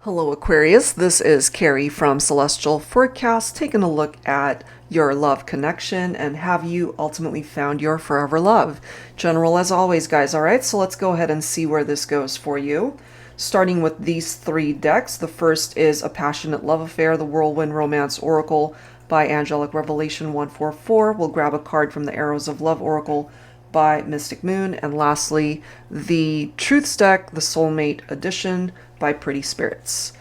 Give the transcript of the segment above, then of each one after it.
Hello Aquarius, this is Carrie from Celestial Forecast taking a look at your love connection and have you ultimately found your forever love. General as always guys, alright, so let's go ahead and see where this goes for you. Starting with these three decks, the first is A Passionate Love Affair, the Whirlwind Romance Oracle by Angelic Revelation 144. We'll grab a card from the Arrows of Love Oracle by Mystic Moon, and lastly the Truths deck, the Soulmate Edition by Pretty Spirits.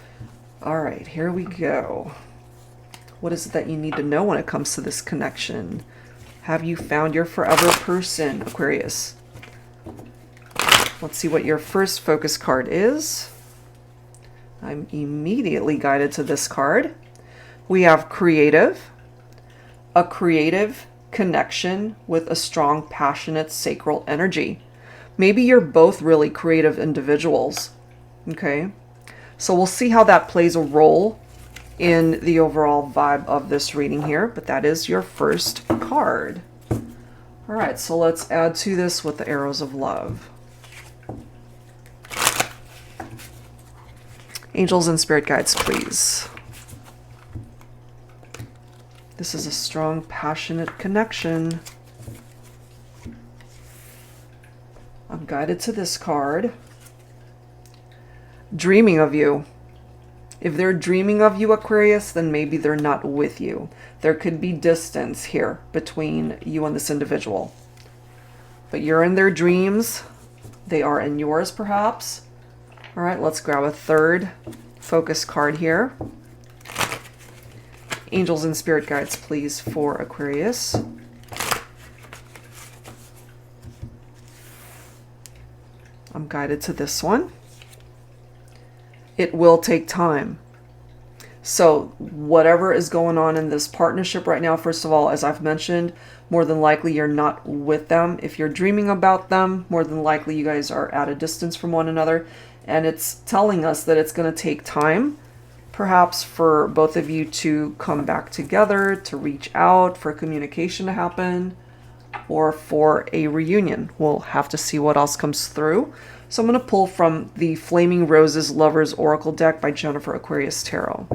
Alright, here we go. What is it that you need to know when it comes to this connection? Have you found your forever person, Aquarius? Let's see what your first focus card is. I'm immediately guided to this card. We have creative, a creative connection with a strong, passionate, sacral energy. Maybe you're both really creative individuals. Okay, so we'll see how that plays a role in the overall vibe of this reading here, but that is your first card. All right, so let's add to this with the Arrows of Love. Angels and spirit guides, please. This is a strong, passionate connection. I'm guided to this card. Dreaming of you. If they're dreaming of you, Aquarius, then maybe they're not with you. There could be distance here between you and this individual. But you're in their dreams. They are in yours, perhaps. All right, let's grab a third focus card here. Angels and spirit guides, please, for Aquarius. I'm guided to this one. It will take time. So whatever is going on in this partnership right now, first of all, as I've mentioned, more than likely you're not with them. If you're dreaming about them, more than likely you guys are at a distance from one another. And it's telling us that it's going to take time, perhaps for both of you to come back together, to reach out, for communication to happen, or for a reunion. We'll have to see what else comes through. So I'm going to pull from the Flaming Roses Lovers Oracle deck by Jennifer Aquarius Tarot.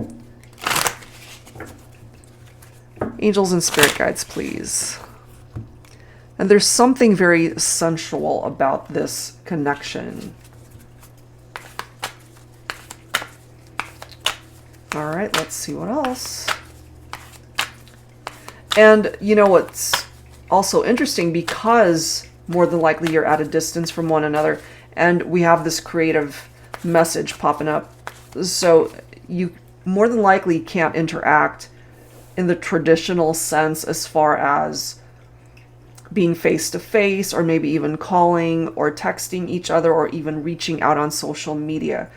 Angels and spirit guides, please. And there's something very sensual about this connection. All right, let's see what else. And you know what's also interesting, because more than likely you're at a distance from one another, and we have this creative message popping up. So you more than likely can't interact in the traditional sense as far as being face-to-face, or maybe even calling or texting each other, or even reaching out on social media.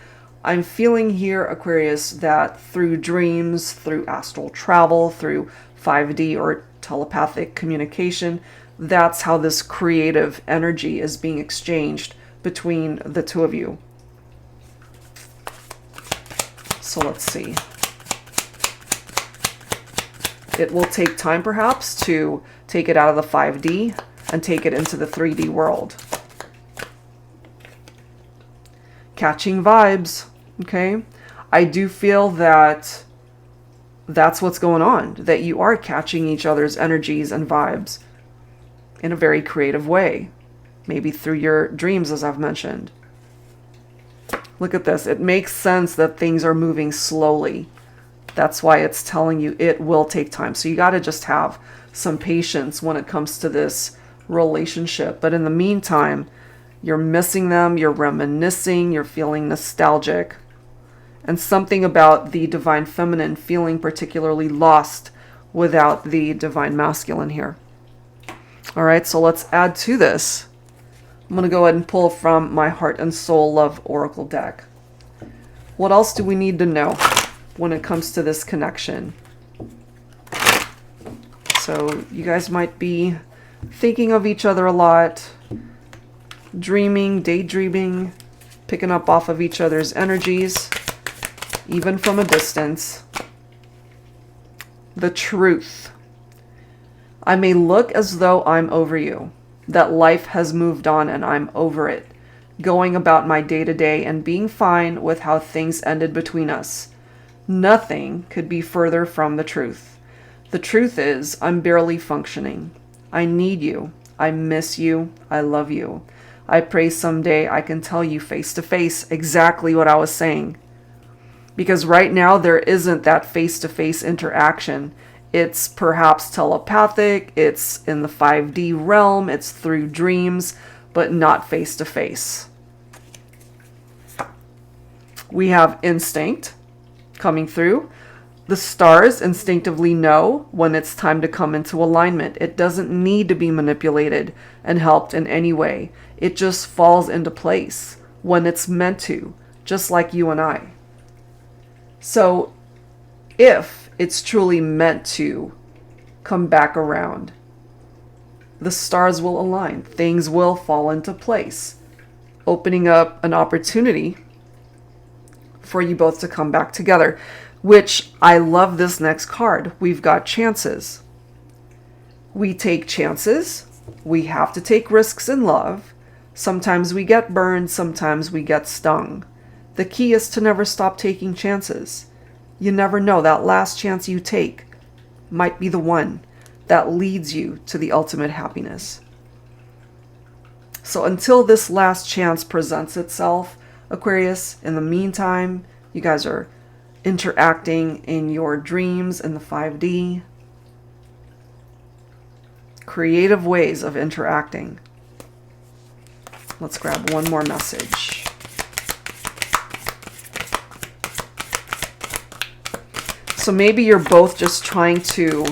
I'm feeling here, Aquarius, that through dreams, through astral travel, through 5D or telepathic communication, that's how this creative energy is being exchanged between the two of you. So let's see. It will take time perhaps to take it out of the 5D and take it into the 3D world. Catching vibes, okay? I do feel that that's what's going on, that you are catching each other's energies and vibes in a very creative way. Maybe through your dreams, as I've mentioned. Look at this. It makes sense that things are moving slowly. That's why it's telling you it will take time. So you got to just have some patience when it comes to this relationship. But in the meantime, you're missing them, you're reminiscing, you're feeling nostalgic. And something about the divine feminine feeling particularly lost without the divine masculine here. All right, so let's add to this. I'm going to go ahead and pull from my Heart and Soul Love Oracle deck. What else do we need to know when it comes to this connection? So you guys might be thinking of each other a lot, dreaming, daydreaming, picking up off of each other's energies, even from a distance. The truth. I may look as though I'm over you, that life has moved on and I'm over it. going about my day-to-day and being fine with how things ended between us. Nothing could be further from the truth. The truth is, I'm barely functioning. I need you. I miss you. I love you. I pray someday I can tell you face to face exactly what I was saying. Because right now there isn't that face to face interaction. It's perhaps telepathic, it's in the 5D realm, it's through dreams, but not face to face. We have instinct coming through. The stars instinctively know when it's time to come into alignment. It doesn't need to be manipulated and helped in any way. It just falls into place when it's meant to, just like you and I. So if it's truly meant to come back around, the stars will align. Things will fall into place, opening up an opportunity for you both to come back together, which I love this next card. We've got chances. We take chances. We have to take risks in love. Sometimes we get burned. Sometimes we get stung. The key is to never stop taking chances. You never know. That last chance you take might be the one that leads you to the ultimate happiness. So until this last chance presents itself, Aquarius, in the meantime, you guys are interacting in your dreams in the 5D. Creative ways of interacting. Let's grab one more message. So maybe you're both just trying to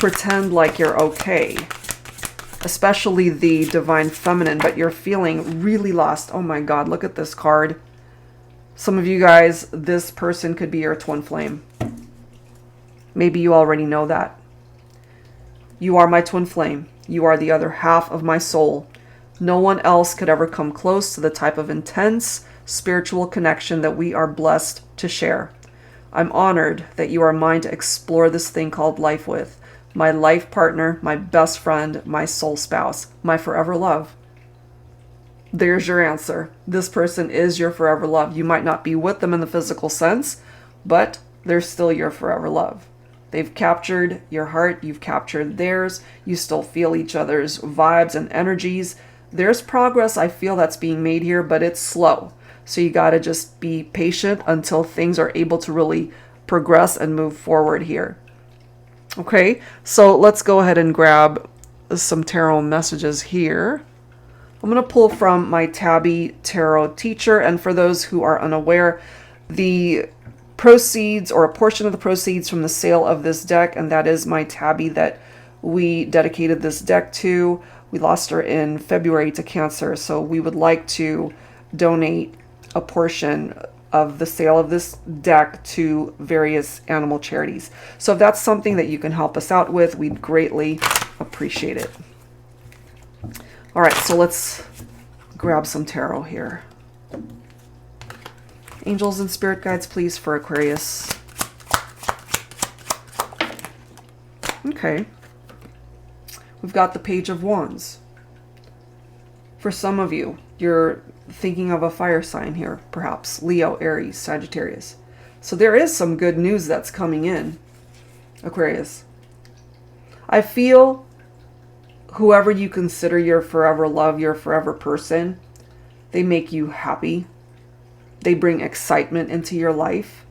pretend like you're okay, especially the divine feminine, but you're feeling really lost. Oh my God, look at this card. Some of you guys, this person could be your twin flame. Maybe you already know that. You are my twin flame. You are the other half of my soul. No one else could ever come close to the type of intense spiritual connection that we are blessed to share. I'm honored that you are mine to explore this thing called life with. My life partner, my best friend, my soul spouse, my forever love. There's your answer. This person is your forever love. You might not be with them in the physical sense, but they're still your forever love. They've captured your heart. You've captured theirs. You still feel each other's vibes and energies. There's progress I feel that's being made here, but it's slow. So you got to just be patient until things are able to really progress and move forward here. Okay, so let's go ahead and grab some tarot messages here. I'm going to pull from my Tabby Tarot Teacher, and for those who are unaware, the proceeds or a portion of the proceeds from the sale of this deck, and that is my Tabby that we dedicated this deck to. We lost her in February to cancer, so we would like to donate a portion of the sale of this deck to various animal charities. So if that's something that you can help us out with, we'd greatly appreciate it. All right, so let's grab some tarot here. Angels and spirit guides, please, for Aquarius. Okay. We've got the Page of Wands. For some of you, you're thinking of a fire sign here, perhaps Leo, Aries, Sagittarius. So there is some good news that's coming in, Aquarius. I feel whoever you consider your forever love, your forever person, they make you happy. They bring excitement into your life.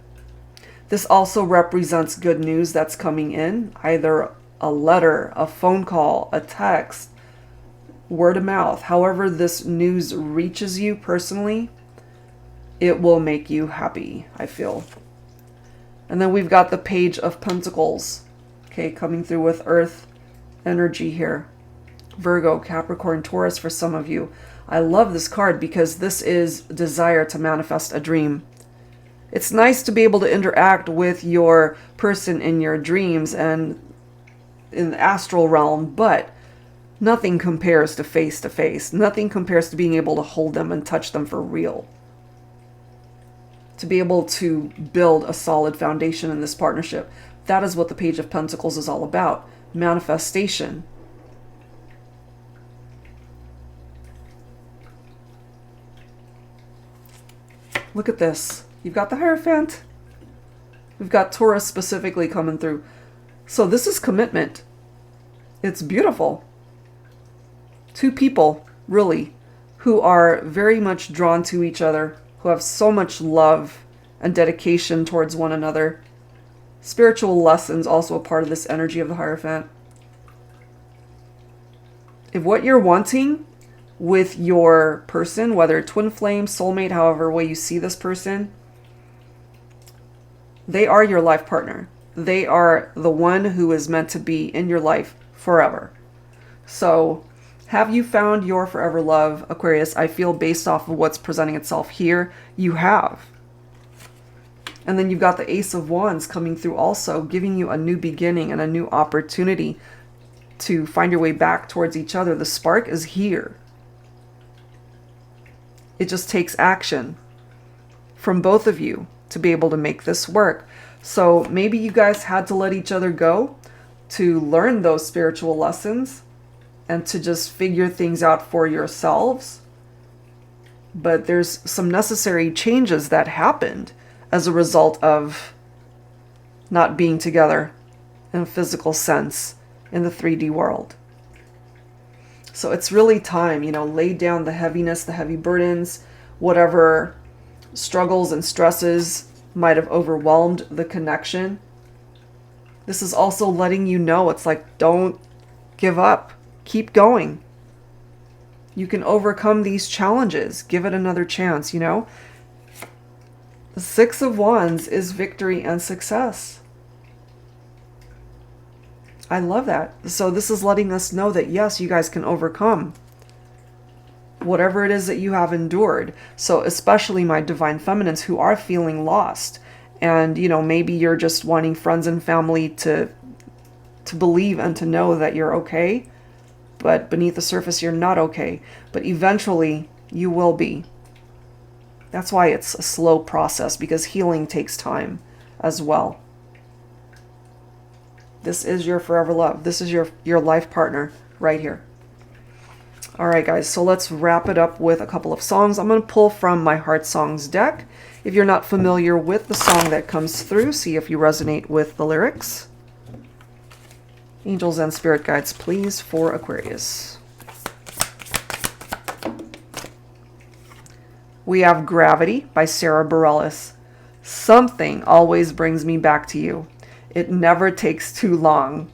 This also represents good news that's coming in, either a letter, a phone call, a text, word of mouth. However this news reaches you personally, it will make you happy, I feel. And then we've got the Page of Pentacles, okay, coming through with Earth energy here. Virgo, Capricorn, Taurus for some of you. I love this card because this is desire to manifest a dream. It's nice to be able to interact with your person in your dreams and in the astral realm, but nothing compares to face. Nothing compares to being able to hold them and touch them for real. To be able to build a solid foundation in this partnership. That is what the Page of Pentacles is all about. Manifestation. Look at this. You've got the Hierophant. We've got Taurus specifically coming through. So this is commitment. It's beautiful. Two people, really, who are very much drawn to each other, who have so much love and dedication towards one another. Spiritual lessons also a part of this energy of the Hierophant. If what you're wanting with your person, whether twin flame, soulmate, however way you see this person, they are your life partner. They are the one who is meant to be in your life forever. So have you found your forever love, Aquarius? I feel based off of what's presenting itself here, you have. And then you've got the Ace of Wands coming through also, giving you a new beginning and a new opportunity to find your way back towards each other. The spark is here. It just takes action from both of you to be able to make this work. So maybe you guys had to let each other go to learn those spiritual lessons and to just figure things out for yourselves. But there's some necessary changes that happened as a result of not being together in a physical sense in the 3D world. So it's really time, you know, lay down the heaviness, the heavy burdens, whatever struggles and stresses might have overwhelmed the connection. This is also letting you know, it's like, don't give up. Keep going. You can overcome these challenges. Give it another chance, you know. The Six of Wands is victory and success. I love that. So this is letting us know that, yes, you guys can overcome whatever it is that you have endured. So especially my divine feminines who are feeling lost. And, you know, maybe you're just wanting friends and family to believe and to know that you're okay. But beneath the surface, you're not okay. But eventually, you will be. That's why it's a slow process, because healing takes time as well. This is your forever love. This is your life partner right here. All right, guys, so let's wrap it up with a couple of songs. I'm going to pull from my Heart Songs deck. If you're not familiar with the song that comes through, see if you resonate with the lyrics. Angels and spirit guides, please, for Aquarius. We have Gravity by Sarah Bareilles. Something always brings me back to you. It never takes too long.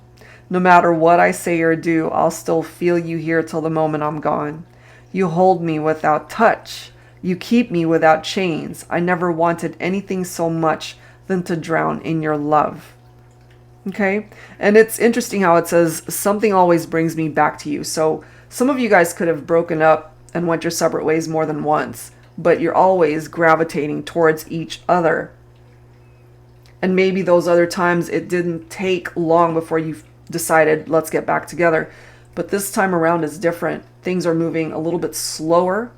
No matter what I say or do, I'll still feel you here till the moment I'm gone. You hold me without touch. You keep me without chains. I never wanted anything so much than to drown in your love. Okay? And it's interesting how it says, something always brings me back to you. So some of you guys could have broken up and went your separate ways more than once, but you're always gravitating towards each other. And maybe those other times it didn't take long before you decided, let's get back together. But this time around is different. Things are moving a little bit slower,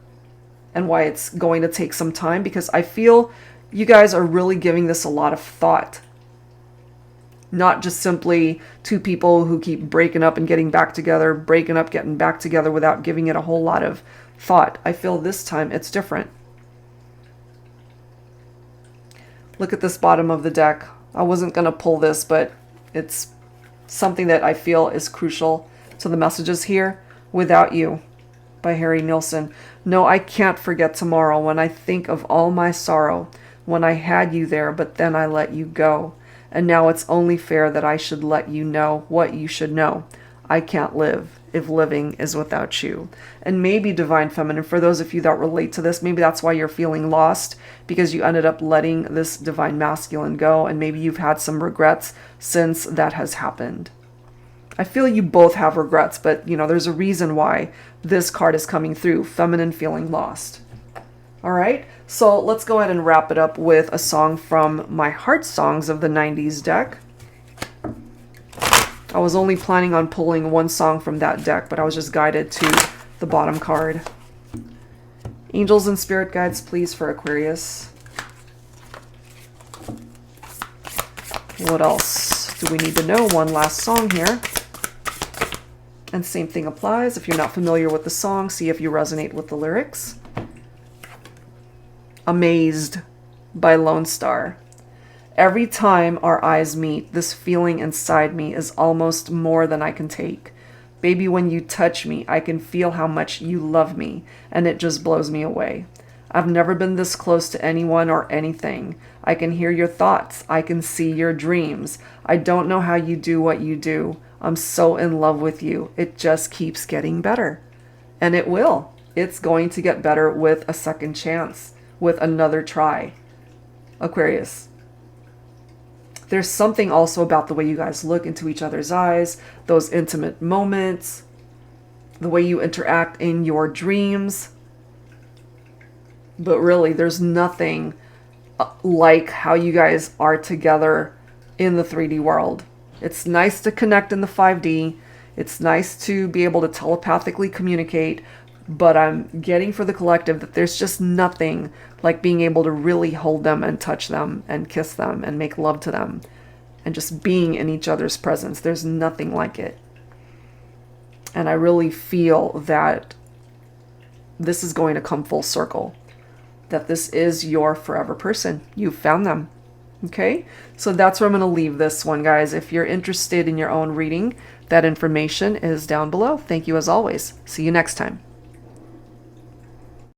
and why it's going to take some time, because I feel you guys are really giving this a lot of thought. Not just simply two people who keep breaking up and getting back together, breaking up, getting back together without giving it a whole lot of thought. I feel this time it's different. Look at this bottom of the deck. I wasn't going to pull this, but it's something that I feel is crucial to the messages here. Without You by Harry Nilsson. No, I can't forget tomorrow when I think of all my sorrow, when I had you there, but then I let you go. And now it's only fair that I should let you know what you should know. I can't live if living is without you. And maybe Divine Feminine, for those of you that relate to this, maybe that's why you're feeling lost, because you ended up letting this Divine Masculine go, and maybe you've had some regrets since that has happened. I feel you both have regrets, but you know, there's a reason why this card is coming through. Feminine feeling lost. All right, so let's go ahead and wrap it up with a song from my Heart Songs of the 90s deck. I was only planning on pulling one song from that deck, but I was just guided to the bottom card. Angels and spirit guides, please, for Aquarius. What else do we need to know? One last song here. And same thing applies. If you're not familiar with the song, see if you resonate with the lyrics. amazed by Lone Star. Every time our eyes meet, this feeling inside me is almost more than I can take. Baby, when you touch me, I can feel how much you love me, and it just blows me away. I've never been this close to anyone or anything. I can hear your thoughts. I can see your dreams. I don't know how you do what you do. I'm so in love with you. It just keeps getting better. And it will. It's going to get better with a second chance, with another try. Aquarius. There's something also about the way you guys look into each other's eyes, those intimate moments, the way you interact in your dreams. But really, there's nothing like how you guys are together in the 3D world. It's nice to connect in the 5D. It's nice to be able to telepathically communicate. But I'm getting for the collective that there's just nothing like being able to really hold them and touch them and kiss them and make love to them and just being in each other's presence. There's nothing like it. And I really feel that this is going to come full circle, that this is your forever person. You've found them. Okay? So that's where I'm going to leave this one, guys. If you're interested in your own reading, that information is down below. Thank you as always. See you next time.